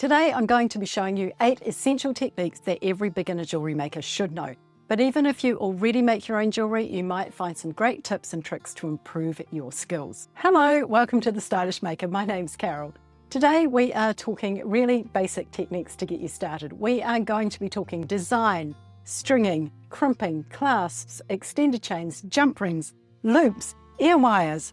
Today I'm going to be showing you 8 essential techniques that every beginner jewellery maker should know. But even if you already make your own jewellery, you might find some great tips and tricks to improve your skills. Hello, welcome to The Stylish Maker. My name's Carol. Today we are talking really basic techniques to get you started. We are going to be talking design, stringing, crimping, clasps, extended chains, jump rings, loops, ear wires.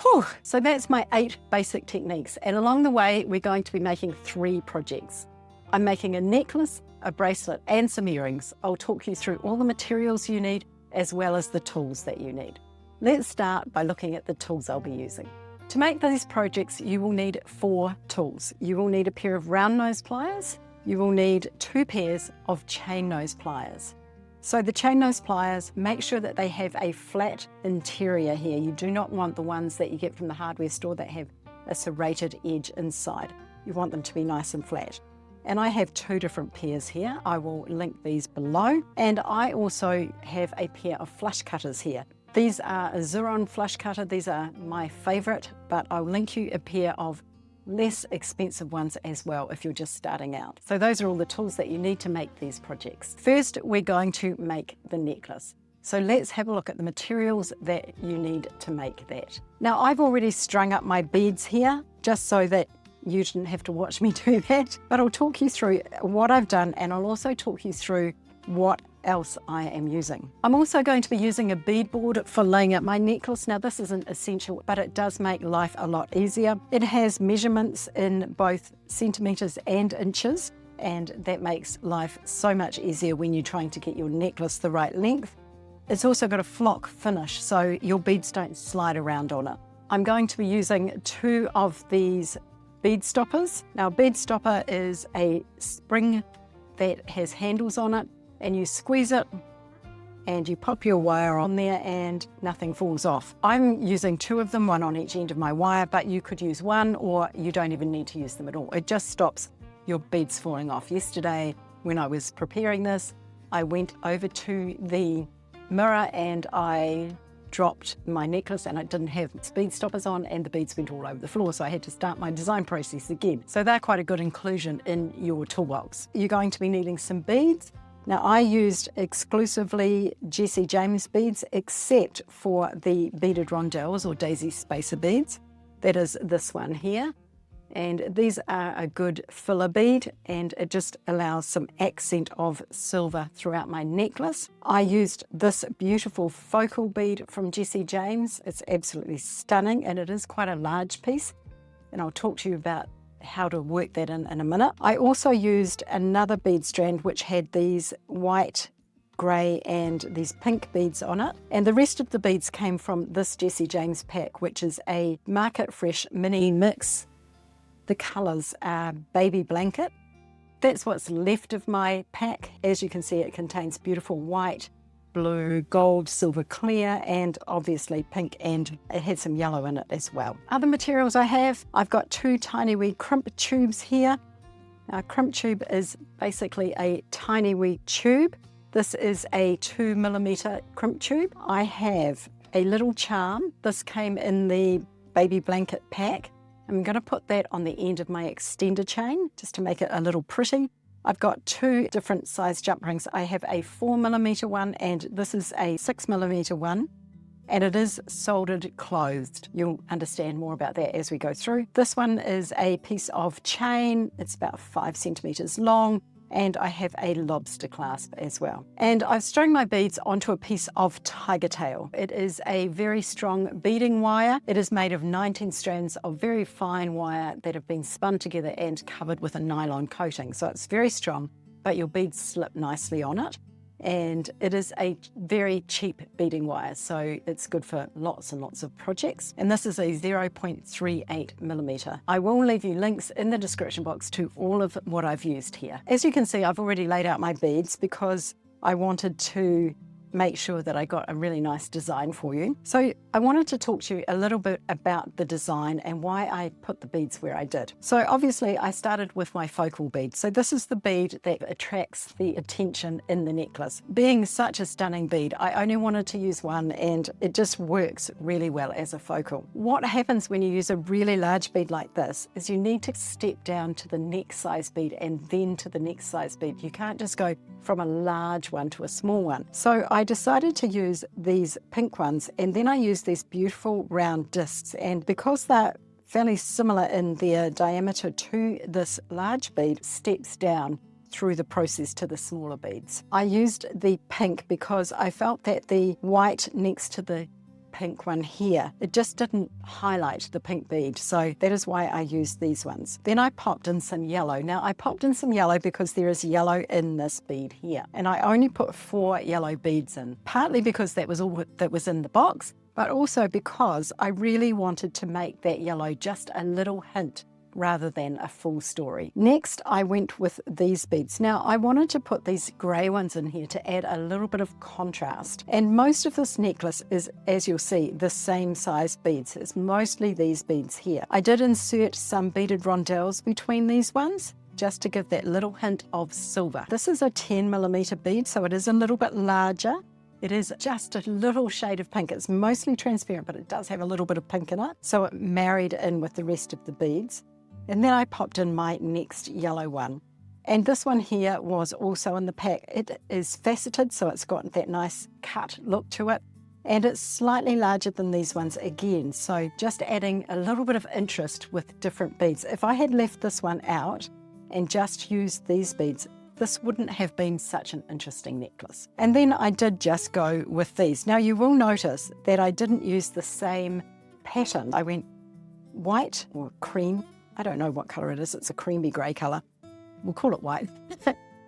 Whew. So that's my 8 basic techniques, and along the way we're going to be making 3 projects. I'm making a necklace, a bracelet and some earrings. I'll talk you through all the materials you need as well as the tools that you need. Let's start by looking at the tools I'll be using. To make these projects you will need 4 tools. You will need a pair of round nose pliers, you will need 2 pairs of chain nose pliers. So the chain nose pliers, make sure that they have a flat interior here. You do not want the ones that you get from the hardware store that have a serrated edge inside. You want them to be nice and flat. And I have 2 different pairs here. I will link these below. And I also have a pair of flush cutters here. These are a Xuron flush cutter. These are my favorite, but I'll link you a pair of less expensive ones as well if you're just starting out. So those are all the tools that you need to make these projects. First, we're going to make the necklace. So let's have a look at the materials that you need to make that. Now I've already strung up my beads here just so that you didn't have to watch me do that, but I'll talk you through what I've done and I'll also talk you through what else I am using. I'm also going to be using a bead board for laying out my necklace. Now this isn't essential, but it does make life a lot easier. It has measurements in both centimeters and inches, and that makes life so much easier when you're trying to get your necklace the right length. It's also got a flock finish, so your beads don't slide around on it. I'm going to be using 2 of these bead stoppers. Now a bead stopper is a spring that has handles on it, and you squeeze it and you pop your wire on there and nothing falls off. I'm using 2 of them, one on each end of my wire, but you could use 1 or you don't even need to use them at all. It just stops your beads falling off. Yesterday when I was preparing this, I went over to the mirror and I dropped my necklace and I didn't have bead stoppers on and the beads went all over the floor, so I had to start my design process again. So they're quite a good inclusion in your toolbox. You're going to be needing some beads. Now I used exclusively Jessie James beads except for the beaded rondelles or daisy spacer beads. That is this one here. And these are a good filler bead and it just allows some accent of silver throughout my necklace. I used this beautiful focal bead from Jessie James. It's absolutely stunning and it is quite a large piece. And I'll talk to you about how to work that in a minute. I also used another bead strand which had these white, grey and these pink beads on it, and the rest of the beads came from this Jessie James pack, which is a Market Fresh mini mix. The colours are Baby Blanket. That's what's left of my pack. As you can see, it contains beautiful white, blue, gold, silver clear, and obviously pink, and it had some yellow in it as well. Other materials I have, I've got 2 tiny wee crimp tubes here. Now a crimp tube is basically a tiny wee tube. This is a 2mm crimp tube. I have a little charm. This came in the Baby Blanket pack. I'm going to put that on the end of my extender chain just to make it a little pretty. I've got 2 different size jump rings. I have a 4mm one and this is a 6mm one, and it is soldered closed. You'll understand more about that as we go through. This one is a piece of chain. It's about 5 centimeters long, and I have a lobster clasp as well. And I've strung my beads onto a piece of tiger tail. It is a very strong beading wire. It is made of 19 strands of very fine wire that have been spun together and covered with a nylon coating. So it's very strong, but your beads slip nicely on it. And it is a very cheap beading wire, so it's good for lots and lots of projects. And this is a 0.38mm. I will leave you links in the description box to all of what I've used here. As you can see, I've already laid out my beads because I wanted to make sure that I got a really nice design for you. So I wanted to talk to you a little bit about the design and why I put the beads where I did. So obviously I started with my focal bead. So this is the bead that attracts the attention in the necklace. Being such a stunning bead, I only wanted to use one and it just works really well as a focal. What happens when you use a really large bead like this is you need to step down to the next size bead and then to the next size bead. You can't just go from a large one to a small one. So I decided to use these pink ones, and then I used these beautiful round discs, and because they're fairly similar in their diameter to this large bead, steps down through the process to the smaller beads. I used the pink because I felt that the white next to the pink one here, it just didn't highlight the pink bead, so that is why I used these ones. Then I popped in some yellow. Now I popped in some yellow because there is yellow in this bead here, and I only put 4 yellow beads in, partly because that was all that was in the box, but also because I really wanted to make that yellow just a little hint rather than a full story. Next, I went with these beads. Now, I wanted to put these grey ones in here to add a little bit of contrast. And most of this necklace is, as you'll see, the same size beads. It's mostly these beads here. I did insert some beaded rondelles between these ones, just to give that little hint of silver. This is a 10mm bead, so it is a little bit larger. It is just a little shade of pink. It's mostly transparent, but it does have a little bit of pink in it, so it married in with the rest of the beads. And then I popped in my next yellow one. And this one here was also in the pack. It is faceted, so it's got that nice cut look to it. And it's slightly larger than these ones again. So just adding a little bit of interest with different beads. If I had left this one out and just used these beads, this wouldn't have been such an interesting necklace. And then I did just go with these. Now you will notice that I didn't use the same pattern. I went white or cream. I don't know what colour it is. It's a creamy grey colour. We'll call it white.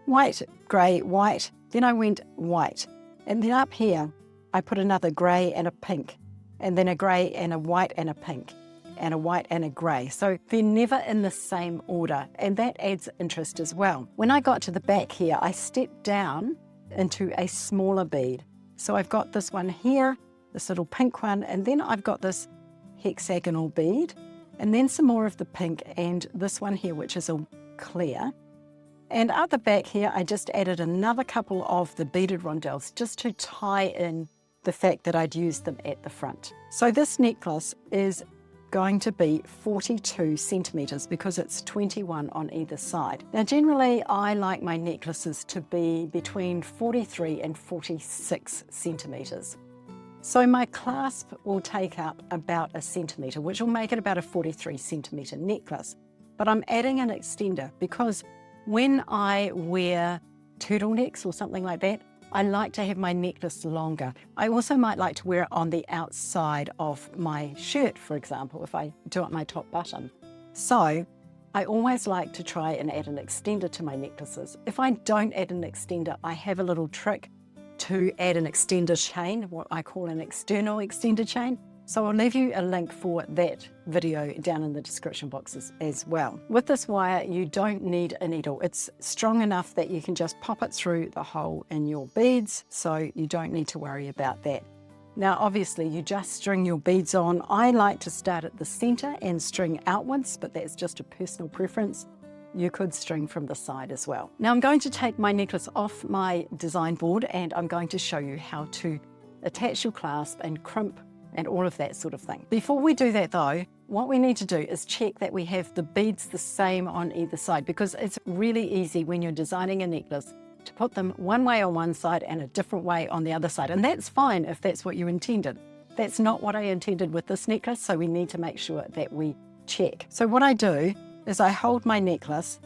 White, grey, white. Then I went white. And then up here, I put another grey and a pink. And then a grey and a white and a pink. And a white and a grey. So they're never in the same order. And that adds interest as well. When I got to the back here, I stepped down into a smaller bead. So I've got this one here, this little pink one, and then I've got this hexagonal bead. And then some more of the pink and this one here, which is all clear. And at the back here, I just added another couple of the beaded rondelles just to tie in the fact that I'd used them at the front. So this necklace is going to be 42 centimetres because it's 21 on either side. Now generally I like my necklaces to be between 43 and 46 centimetres. So my clasp will take up about 1 centimetre, which will make it about a 43 centimetre necklace. But I'm adding an extender because when I wear turtlenecks or something like that, I like to have my necklace longer. I also might like to wear it on the outside of my shirt, for example, if I do it my top button. So I always like to try and add an extender to my necklaces. If I don't add an extender, I have a little trick to add an extender chain, what I call an external extender chain. So I'll leave you a link for that video down in the description boxes as well. With this wire, you don't need a needle. It's strong enough that you can just pop it through the hole in your beads, so you don't need to worry about that. Now, obviously, you just string your beads on. I like to start at the center and string outwards, but that's just a personal preference. You could string from the side as well. Now I'm going to take my necklace off my design board and I'm going to show you how to attach your clasp and crimp and all of that sort of thing. Before we do that though, what we need to do is check that we have the beads the same on either side, because it's really easy when you're designing a necklace to put them one way on one side and a different way on the other side. And that's fine if that's what you intended. That's not what I intended with this necklace, so we need to make sure that we check. So what I do is I hold my necklace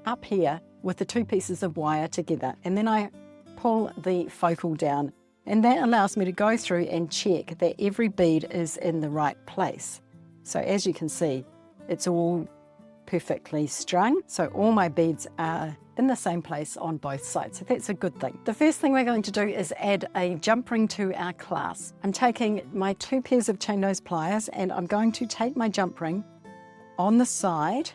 up here with the 2 pieces of wire together, and then I pull the focal down, and that allows me to go through and check that every bead is in the right place. So as you can see, it's all perfectly strung, so all my beads are in the same place on both sides, so that's a good thing. The first thing we're going to do is add a jump ring to our clasp. I'm taking my 2 pairs of chain nose pliers and I'm going to take my jump ring on the side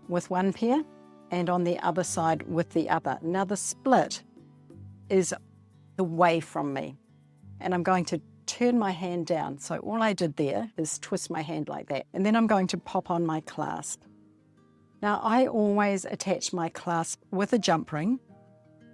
with one pair and on the other side with the other. Now the split is away from me. And I'm going to turn my hand down. So all I did there is twist my hand like that. And then I'm going to pop on my clasp. Now I always attach my clasp with a jump ring,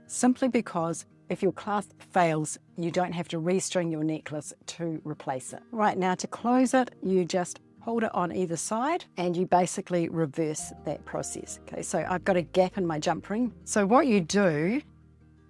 simply because if your clasp fails, you don't have to restring your necklace to replace it. Right, now to close it, you just hold it on either side and you basically reverse that process. Okay, so I've got a gap in my jump ring. So what you do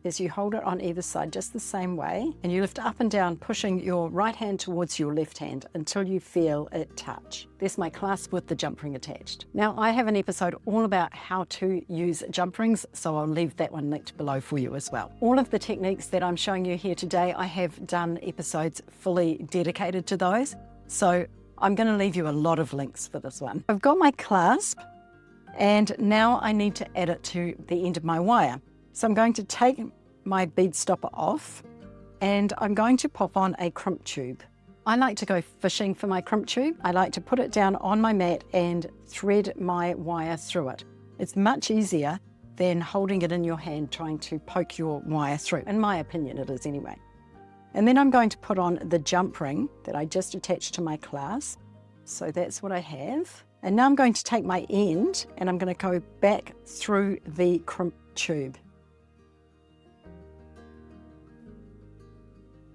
is you hold it on either side just the same way, and you lift up and down, pushing your right hand towards your left hand until you feel it touch. There's my clasp with the jump ring attached. Now I have an episode all about how to use jump rings, so I'll leave that one linked below for you as well. All of the techniques that I'm showing you here today, I have done episodes fully dedicated to those, so I'm going to leave you a lot of links for this one. I've got my clasp, and now I need to add it to the end of my wire. So I'm going to take my bead stopper off and I'm going to pop on a crimp tube. I like to go fishing for my crimp tube. I like to put it down on my mat and thread my wire through it. It's much easier than holding it in your hand trying to poke your wire through. In my opinion, it is anyway. And then I'm going to put on the jump ring that I just attached to my clasp. So that's what I have. And now I'm going to take my end and I'm going to go back through the crimp tube.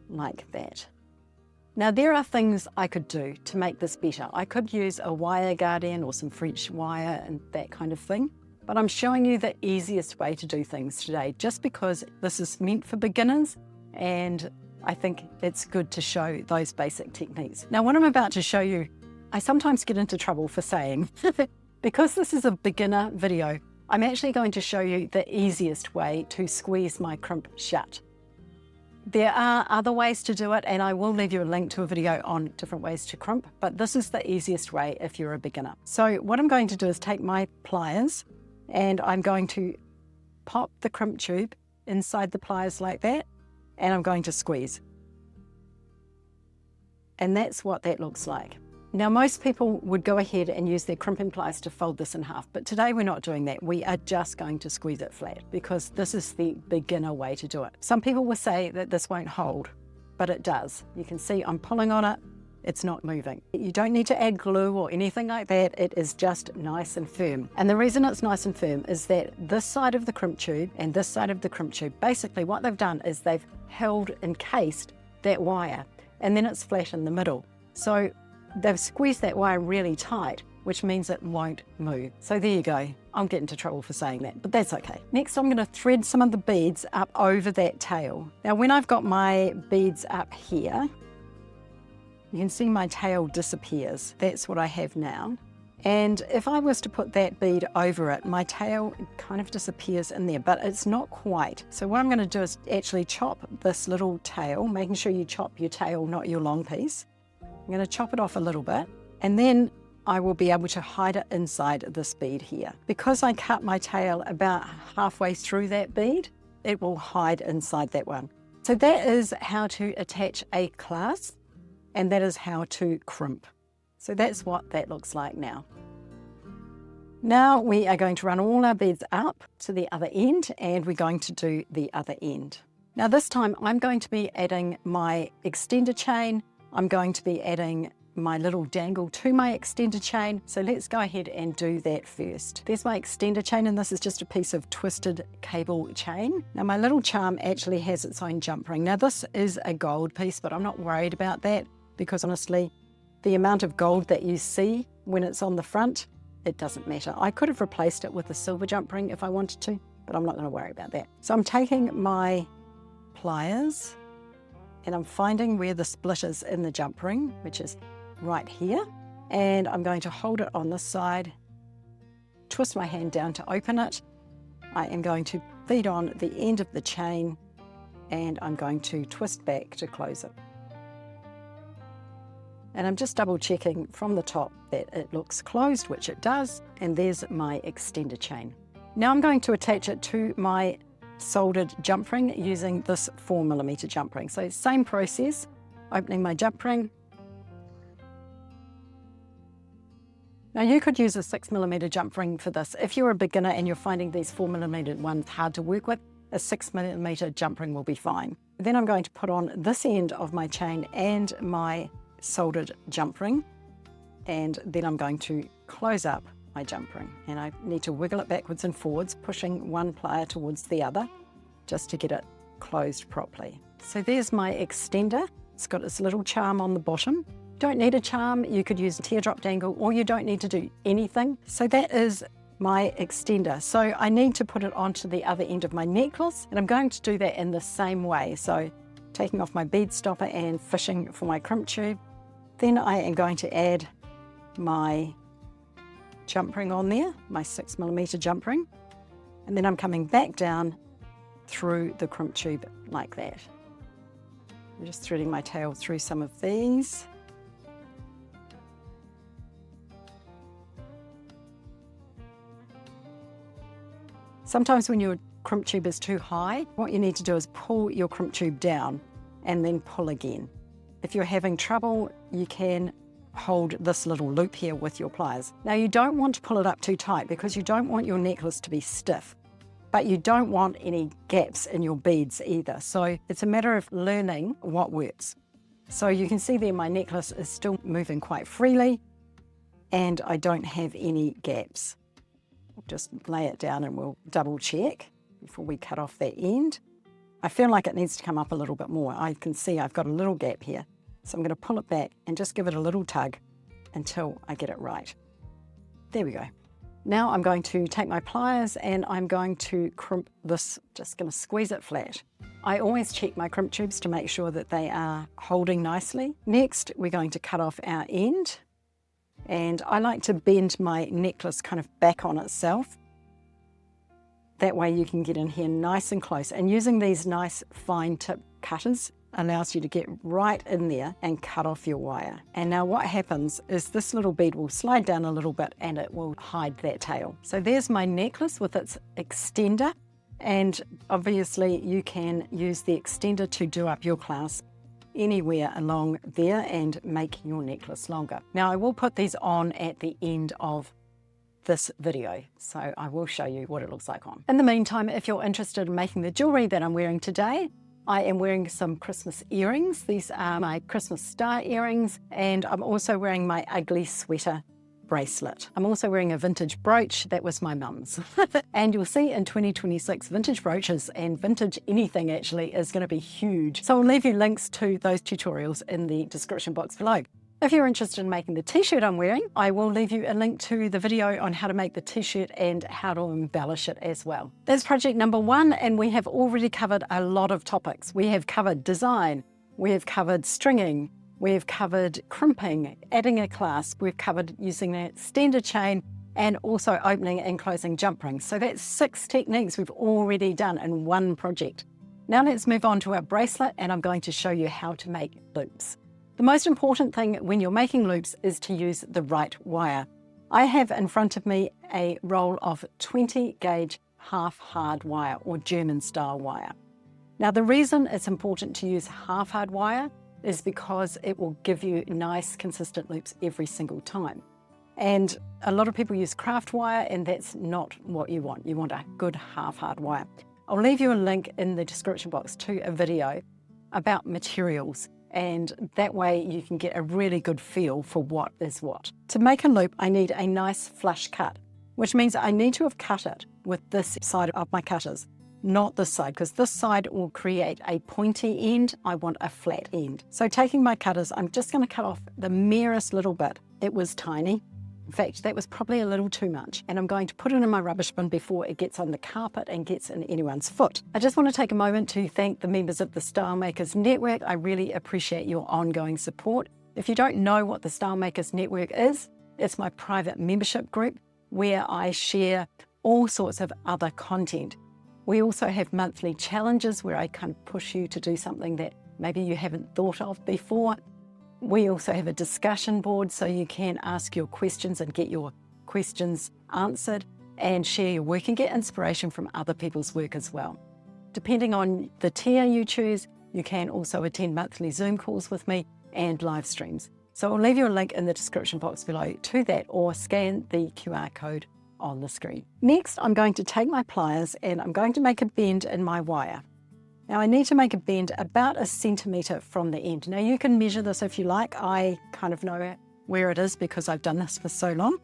Like that. Now there are things I could do to make this better. I could use a wire guardian or some French wire and that kind of thing, but I'm showing you the easiest way to do things today just because this is meant for beginners and I think it's good to show those basic techniques. Now what I'm about to show you, I sometimes get into trouble for saying, because this is a beginner video, I'm actually going to show you the easiest way to squeeze my crimp shut. There are other ways to do it, and I will leave you a link to a video on different ways to crimp, but this is the easiest way if you're a beginner. So what I'm going to do is take my pliers and I'm going to pop the crimp tube inside the pliers like that, and I'm going to squeeze. And that's what that looks like. Now most people would go ahead and use their crimping pliers to fold this in half, but today we're not doing that. We are just going to squeeze it flat because this is the beginner way to do it. Some people will say that this won't hold, but it does. You can see I'm pulling on it, it's not moving. You don't need to add glue or anything like that, it is just nice and firm. And the reason it's nice and firm is that this side of the crimp tube and this side of the crimp tube, basically what they've done is they've held, encased that wire, and then it's flat in the middle. So they've squeezed that wire really tight, which means it won't move. So there you go. I'll get into trouble for saying that, but that's okay. Next, I'm going to thread some of the beads up over that tail. Now, when I've got my beads up here, you can see my tail disappears. That's what I have now. And if I was to put that bead over it, my tail kind of disappears in there, but it's not quite. So what I'm going to do is actually chop this little tail, making sure you chop your tail, not your long piece. I'm going to chop it off a little bit, and then I will be able to hide it inside this bead here. Because I cut my tail about halfway through that bead, it will hide inside that one. So that is how to attach a clasp, and that is how to crimp. So that's what that looks like now. Now we are going to run all our beads up to the other end, and we're going to do the other end. Now this time I'm going to be adding my extender chain. I'm going to be adding my little dangle to my extender chain. So let's go ahead and do that first. There's my extender chain, and this is just a piece of twisted cable chain. Now my little charm actually has its own jump ring. Now this is a gold piece, but I'm not worried about that because honestly, the amount of gold that you see when it's on the front, it doesn't matter. I could have replaced it with a silver jump ring if I wanted to, but I'm not going to worry about that. So I'm taking my pliers and I'm finding where the split is in the jump ring, which is right here. And I'm going to hold it on this side, twist my hand down to open it. I am going to feed on the end of the chain and I'm going to twist back to close it. And I'm just double checking from the top that it looks closed, which it does. And there's my extender chain. Now I'm going to attach it to my soldered jump ring using this 4mm jump ring. So same process, opening my jump ring. Now you could use a 6mm jump ring for this. If you're a beginner and you're finding these 4mm ones hard to work with, a 6mm jump ring will be fine. Then I'm going to put on this end of my chain and my soldered jump ring, and then I'm going to close up my jump ring, and I need to wiggle it backwards and forwards, pushing one plier towards the other just to get it closed properly. So there's my extender. It's got this little charm on the bottom. Don't need a charm, you could use a teardrop dangle, or you don't need to do anything. So that is my extender. So I need to put it onto the other end of my necklace, and I'm going to do that in the same way. So taking off my bead stopper and fishing for my crimp tube. Then I am going to add my jump ring on there, my 6mm jump ring, and then I'm coming back down through the crimp tube like that. I'm just threading my tail through some of these. Sometimes when your crimp tube is too high, what you need to do is pull your crimp tube down and then pull again. If you're having trouble, you can hold this little loop here with your pliers. Now you don't want to pull it up too tight because you don't want your necklace to be stiff, but you don't want any gaps in your beads either. So it's a matter of learning what works. So you can see there my necklace is still moving quite freely and I don't have any gaps. Just lay it down and we'll double check before we cut off that end. I feel like it needs to come up a little bit more. I can see I've got a little gap here. So I'm going to pull it back and just give it a little tug until I get it right. There we go. Now I'm going to take my pliers and I'm going to crimp this, just going to squeeze it flat. I always check my crimp tubes to make sure that they are holding nicely. Next, we're going to cut off our end. And I like to bend my necklace kind of back on itself. That way you can get in here nice and close. And using these nice fine tip cutters allows you to get right in there and cut off your wire. And now what happens is this little bead will slide down a little bit and it will hide that tail. So there's my necklace with its extender. And obviously you can use the extender to do up your clasp anywhere along there and make your necklace longer. Now I will put these on at the end of this video, so I will show you what it looks like on. In the meantime, if you're interested in making the jewelry that I'm wearing today, I am wearing some Christmas earrings. These are my Christmas star earrings, and I'm also wearing my ugly sweater bracelet. I'm also wearing a vintage brooch that was my mum's. And you'll see in 2026, vintage brooches and vintage anything actually is going to be huge. So I'll leave you links to those tutorials in the description box below. If you're interested in making the t-shirt I'm wearing, I will leave you a link to the video on how to make the t-shirt and how to embellish it as well. That's project number 1, and we have already covered a lot of topics. We have covered design, we have covered stringing, we've covered crimping, adding a clasp, we've covered using an extender chain, and also opening and closing jump rings. So that's 6 techniques we've already done in one project. Now let's move on to our bracelet, and I'm going to show you how to make loops. The most important thing when you're making loops is to use the right wire. I have in front of me a roll of 20 gauge half hard wire or German style wire. Now the reason it's important to use half hard wire is because it will give you nice consistent loops every single time. And a lot of people use craft wire, and that's not what you want. You want a good half hard wire. I'll leave you a link in the description box to a video about materials, and that way you can get a really good feel for what is what. To make a loop, I need a nice flush cut, which means I need to have cut it with this side of my cutters, not this side, because this side will create a pointy end. I want a flat end. So taking my cutters, I'm just going to cut off the merest little bit. It was tiny. In fact, that was probably a little too much. And I'm going to put it in my rubbish bin before it gets on the carpet and gets in anyone's foot. I just want to take a moment to thank the members of the Style Makers Network. I really appreciate your ongoing support. If you don't know what the Style Makers Network is, it's my private membership group where I share all sorts of other content. We also have monthly challenges where I kind of push you to do something that maybe you haven't thought of before. We also have a discussion board so you can ask your questions and get your questions answered and share your work and get inspiration from other people's work as well. Depending on the tier you choose, you can also attend monthly Zoom calls with me and live streams. So I'll leave you a link in the description box below to that, or scan the QR code on the screen. Next, I'm going to take my pliers and I'm going to make a bend in my wire. Now I need to make a bend about 1 centimetre from the end. Now you can measure this if you like. I kind of know where it is because I've done this for so long.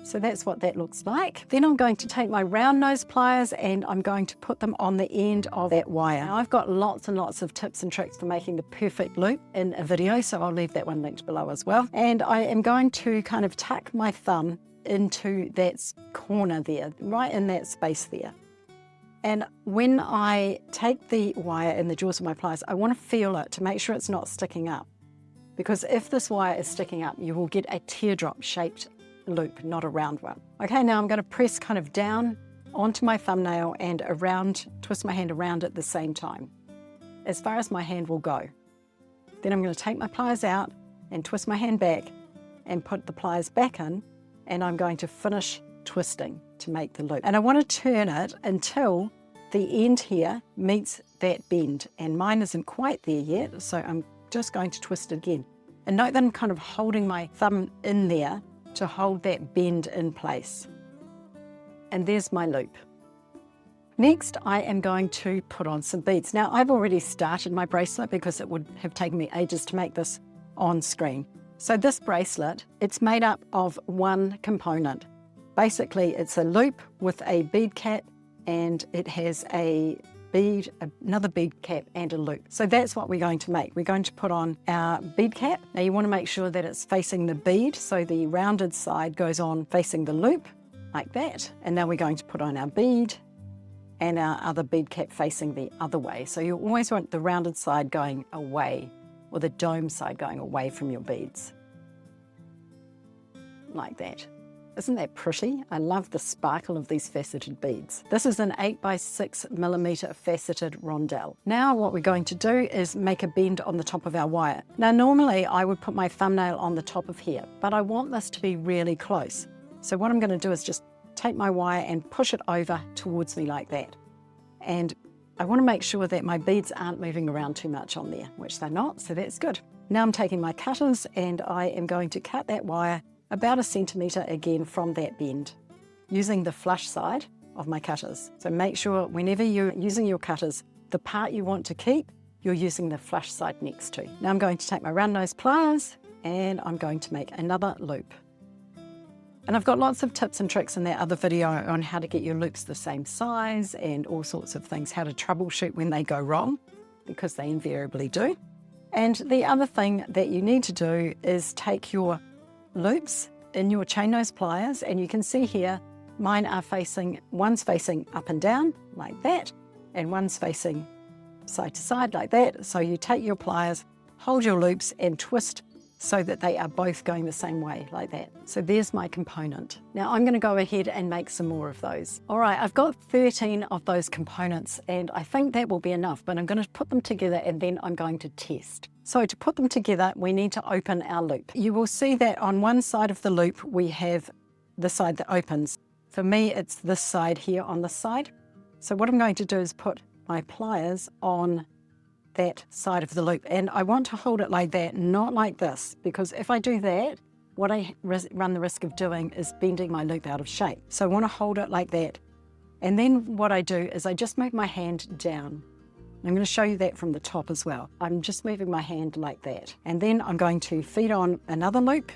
So that's what that looks like. Then I'm going to take my round nose pliers and I'm going to put them on the end of that wire. Now I've got lots and lots of tips and tricks for making the perfect loop in a video, so I'll leave that one linked below as well. And I am going to kind of tuck my thumb into that corner there, right in that space there. And when I take the wire in the jaws of my pliers, I want to feel it to make sure it's not sticking up. Because if this wire is sticking up, you will get a teardrop shaped loop, not a round one. Okay, now I'm going to press kind of down onto my thumbnail and around, twist my hand around at the same time, as far as my hand will go. Then I'm going to take my pliers out and twist my hand back and put the pliers back in, and I'm going to finish twisting to make the loop. And I want to turn it until the end here meets that bend, and mine isn't quite there yet, so I'm just going to twist it again. And note that I'm kind of holding my thumb in there to hold that bend in place. And there's my loop. Next, I am going to put on some beads. Now, I've already started my bracelet because it would have taken me ages to make this on screen. So this bracelet, it's made up of one component. Basically, it's a loop with a bead cap, and it has a bead, another bead cap and a loop. So that's what we're going to make. We're going to put on our bead cap. Now you want to make sure that it's facing the bead, so the rounded side goes on facing the loop, like that. And now we're going to put on our bead and our other bead cap facing the other way. So you always want the rounded side going away, or the dome side going away from your beads. Like that. Isn't that pretty? I love the sparkle of these faceted beads. This is an 8x6mm faceted rondelle. Now what we're going to do is make a bend on the top of our wire. Now normally I would put my thumbnail on the top of here, but I want this to be really close. So what I'm going to do is just take my wire and push it over towards me like that. And I want to make sure that my beads aren't moving around too much on there, which they're not, so that's good. Now I'm taking my cutters and I am going to cut that wire about 1 centimetre again from that bend, using the flush side of my cutters. So make sure whenever you're using your cutters, the part you want to keep, you're using the flush side next to. Now I'm going to take my round nose pliers and I'm going to make another loop. And I've got lots of tips and tricks in that other video on how to get your loops the same size and all sorts of things, how to troubleshoot when they go wrong, because they invariably do. And the other thing that you need to do is take your loops in your chain nose pliers, and you can see here mine are one's facing up and down like that, and one's facing side to side like that. So you take your pliers, hold your loops and twist so that they are both going the same way like that. So there's my component. Now I'm going to go ahead and make some more of those. All right, I've got 13 of those components and I think that will be enough, but I'm going to put them together and then I'm going to test. So to put them together, we need to open our loop. You will see that on one side of the loop, we have the side that opens. For me, it's this side here on this side. So what I'm going to do is put my pliers on that side of the loop. And I want to hold it like that, not like this, because if I do that, what I run the risk of doing is bending my loop out of shape. So I want to hold it like that. And then what I do is I just move my hand down. I'm going to show you that from the top as well. I'm just moving my hand like that. And then I'm going to feed on another loop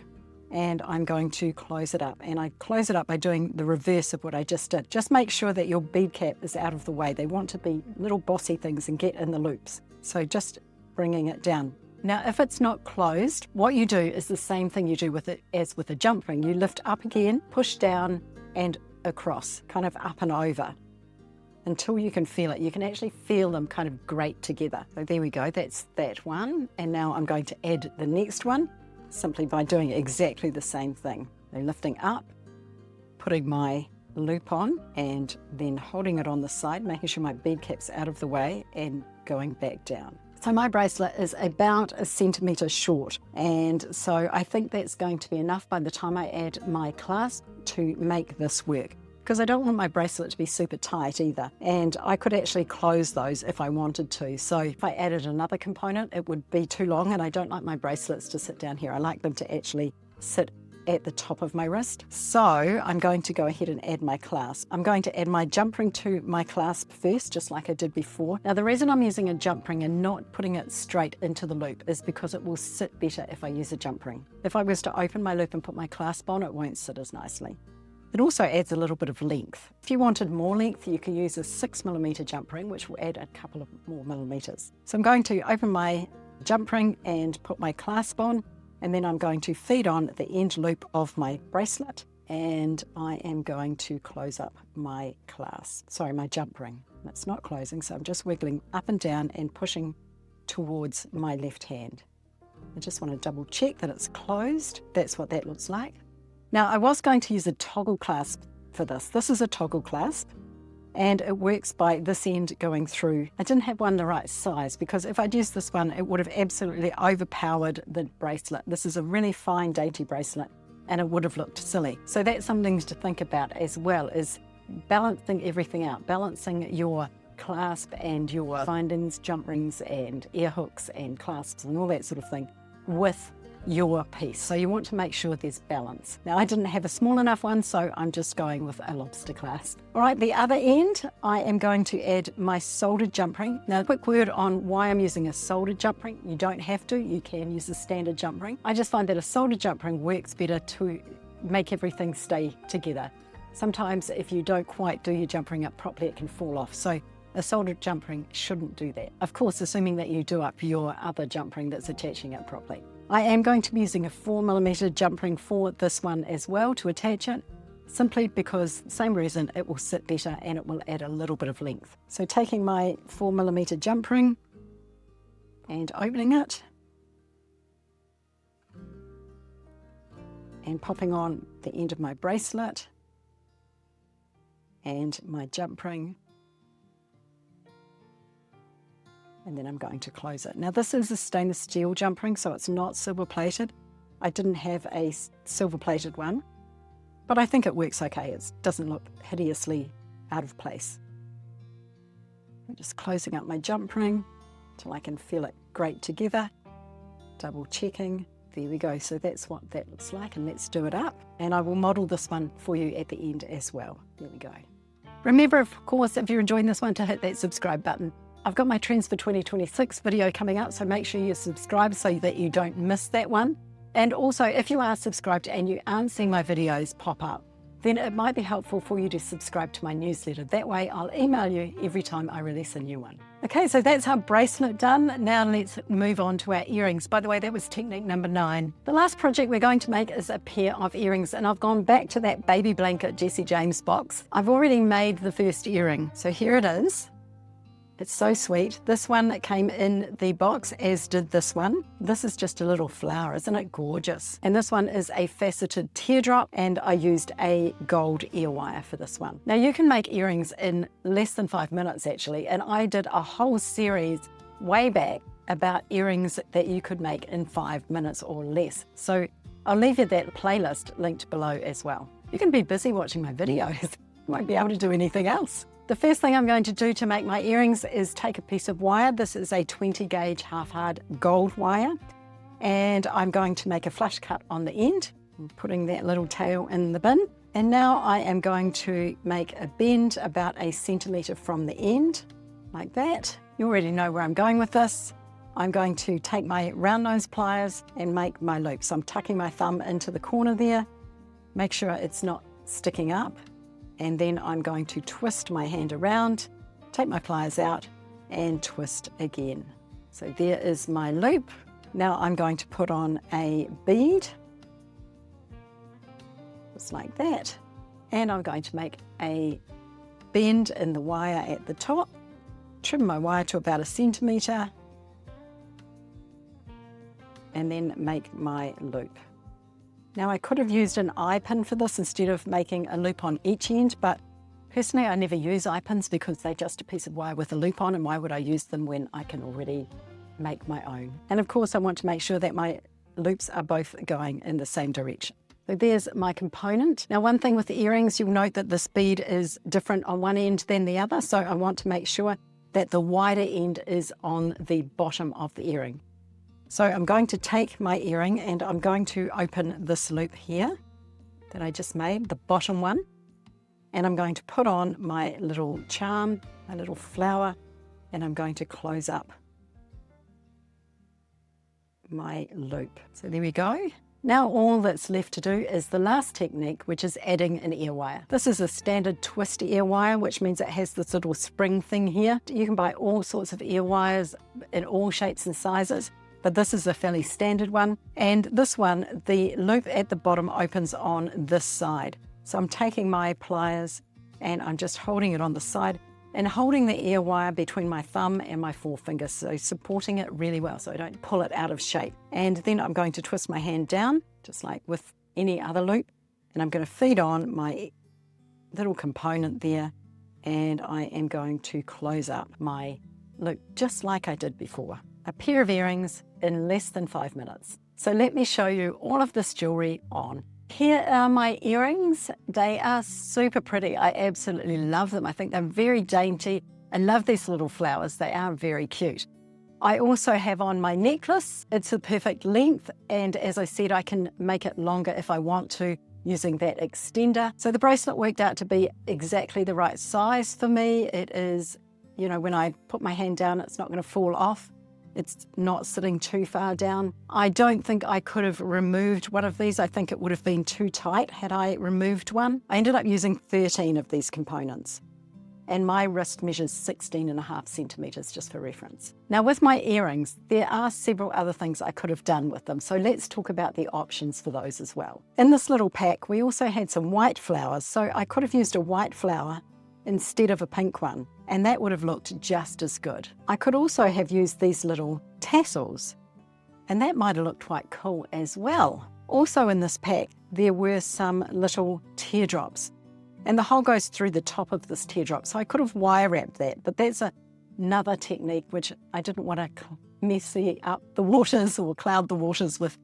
and I'm going to close it up. And I close it up by doing the reverse of what I just did. Just make sure that your bead cap is out of the way. They want to be little bossy things and get in the loops. So just bringing it down. Now, if it's not closed, what you do is the same thing you do with it as with a jump ring. You lift up again, push down and across, kind of up and over, until you can feel it. You can actually feel them kind of grate together. So there we go, that's that one. And now I'm going to add the next one simply by doing exactly the same thing. So lifting up, putting my loop on and then holding it on the side, making sure my bead cap's out of the way and going back down. So my bracelet is about 1 centimetre short, and so I think that's going to be enough by the time I add my clasp to make this work, because I don't want my bracelet to be super tight either, and I could actually close those if I wanted to. So if I added another component, it would be too long, and I don't like my bracelets to sit down here. I like them to actually sit at the top of my wrist. So I'm going to go ahead and add my clasp. I'm going to add my jump ring to my clasp first, just like I did before. Now the reason I'm using a jump ring and not putting it straight into the loop is because it will sit better if I use a jump ring. If I was to open my loop and put my clasp on, it won't sit as nicely. It also adds a little bit of length. If you wanted more length, you can use a 6mm jump ring, which will add a couple of more millimeters. So I'm going to open my jump ring and put my clasp on, and then I'm going to feed on the end loop of my bracelet, and I am going to close up my my jump ring. It's not closing, so I'm just wiggling up and down and pushing towards my left hand. I just want to double check that it's closed. That's what that looks like. Now I was going to use a toggle clasp for this. This is a toggle clasp, and it works by this end going through. I didn't have one the right size, because if I'd used this one, it would have absolutely overpowered the bracelet. This is a really fine, dainty bracelet, and it would have looked silly. So that's something to think about as well, is balancing everything out, balancing your clasp and your findings, jump rings and ear hooks and clasps and all that sort of thing with your piece. So you want to make sure there's balance. Now I didn't have a small enough one, so I'm just going with a lobster clasp. All right, the other end, I am going to add my soldered jump ring. Now a quick word on why I'm using a soldered jump ring. You don't have to, you can use a standard jump ring. I just find that a soldered jump ring works better to make everything stay together. Sometimes if you don't quite do your jump ring up properly, it can fall off. So a soldered jump ring shouldn't do that. Of course, assuming that you do up your other jump ring that's attaching it properly. I am going to be using a 4mm jump ring for this one as well to attach it, simply because, same reason, it will sit better and it will add a little bit of length. So taking my 4mm jump ring and opening it and popping on the end of my bracelet and my jump ring, and then I'm going to close it. Now this is a stainless steel jump ring, so it's not silver plated. I didn't have a silver plated one, but I think it works okay. It doesn't look hideously out of place. I'm just closing up my jump ring till I can feel it grate together, double checking. There we go, so that's what that looks like, and let's do it up. And I will model this one for you at the end as well. There we go. Remember, of course, if you're enjoying this one, to hit that subscribe button. I've got my Trends for 2026 video coming up, so make sure you subscribe so that you don't miss that one. And also, if you are subscribed and you aren't seeing my videos pop up, then it might be helpful for you to subscribe to my newsletter. That way I'll email you every time I release a new one. Okay, so that's our bracelet done. Now let's move on to our earrings. By the way, that was technique number 9. The last project we're going to make is a pair of earrings, and I've gone back to that baby blanket Jessie James box. I've already made the first earring. So here it is. It's so sweet. This one came in the box, as did this one. This is just a little flower, isn't it gorgeous? And this one is a faceted teardrop, and I used a gold ear wire for this one. Now you can make earrings in less than 5 minutes actually, and I did a whole series way back about earrings that you could make in 5 minutes or less. So I'll leave you that playlist linked below as well. You can be busy watching my videos. You won't be able to do anything else. The first thing I'm going to do to make my earrings is take a piece of wire. This is a 20 gauge half hard gold wire, and I'm going to make a flush cut on the end. I'm putting that little tail in the bin. And now I am going to make a bend about 1 centimetre from the end, like that. You already know where I'm going with this. I'm going to take my round nose pliers and make my loop. So I'm tucking my thumb into the corner there. Make sure it's not sticking up. And then I'm going to twist my hand around, take my pliers out and twist again. So there is my loop. Now I'm going to put on a bead, just like that. And I'm going to make a bend in the wire at the top, trim my wire to about 1 centimetre, and then make my loop. Now I could have used an eye pin for this instead of making a loop on each end, but personally I never use eye pins because they're just a piece of wire with a loop on, and why would I use them when I can already make my own? And of course I want to make sure that my loops are both going in the same direction. So there's my component. Now one thing with the earrings, you'll note that this bead is different on one end than the other, so I want to make sure that the wider end is on the bottom of the earring. So I'm going to take my earring and I'm going to open this loop here that I just made, the bottom one, and I'm going to put on my little charm, my little flower, and I'm going to close up my loop. So there we go. Now all that's left to do is the last technique, which is adding an ear wire. This is a standard twist ear wire, which means it has this little spring thing here. You can buy all sorts of ear wires in all shapes and sizes, but this is a fairly standard one. And this one, the loop at the bottom opens on this side. So I'm taking my pliers and I'm just holding it on the side and holding the ear wire between my thumb and my forefinger, so supporting it really well so I don't pull it out of shape. And then I'm going to twist my hand down, just like with any other loop, and I'm going to feed on my little component there, and I am going to close up my loop just like I did before. A pair of earrings in less than 5 minutes. So let me show you all of this jewelry on. Here are my earrings. They are super pretty. I absolutely love them. I think they're very dainty. I love these little flowers. They are very cute. I also have on my necklace. It's the perfect length, and as I said, I can make it longer if I want to using that extender. So the bracelet worked out to be exactly the right size for me. It is, you know, when I put my hand down, it's not going to fall off. It's not sitting too far down. I don't think I could have removed one of these. I think it would have been too tight had I removed one. I ended up using 13 of these components, and my wrist measures 16.5 centimeters, just for reference. Now with my earrings, there are several other things I could have done with them. So let's talk about the options for those as well. In this little pack, we also had some white flowers. So I could have used a white flower instead of a pink one, and that would have looked just as good. I could also have used these little tassels, and that might have looked quite cool as well. Also in this pack, there were some little teardrops, and the hole goes through the top of this teardrop, so I could have wire wrapped that, but that's another technique which I didn't want to messy up the waters or cloud the waters with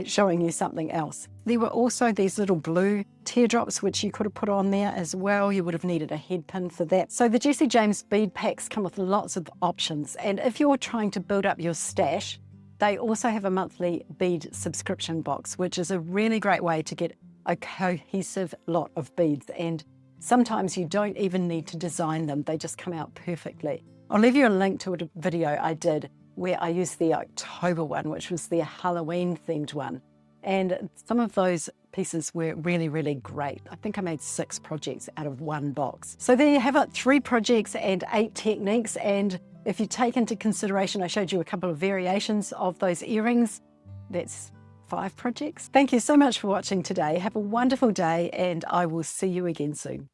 showing you something else. There were also these little blue teardrops which you could have put on there as well. You would have needed a head pin for that. So the Jessie James bead packs come with lots of options, and if you're trying to build up your stash, they also have a monthly bead subscription box, which is a really great way to get a cohesive lot of beads, and sometimes you don't even need to design them, they just come out perfectly. I'll leave you a link to a video I did where I used the October one, which was the Halloween themed one. And some of those pieces were really, really great. I think I made 6 projects out of one box. So there you have it, 3 projects and 8 techniques. And if you take into consideration, I showed you a couple of variations of those earrings, that's 5 projects. Thank you so much for watching today. Have a wonderful day, and I will see you again soon.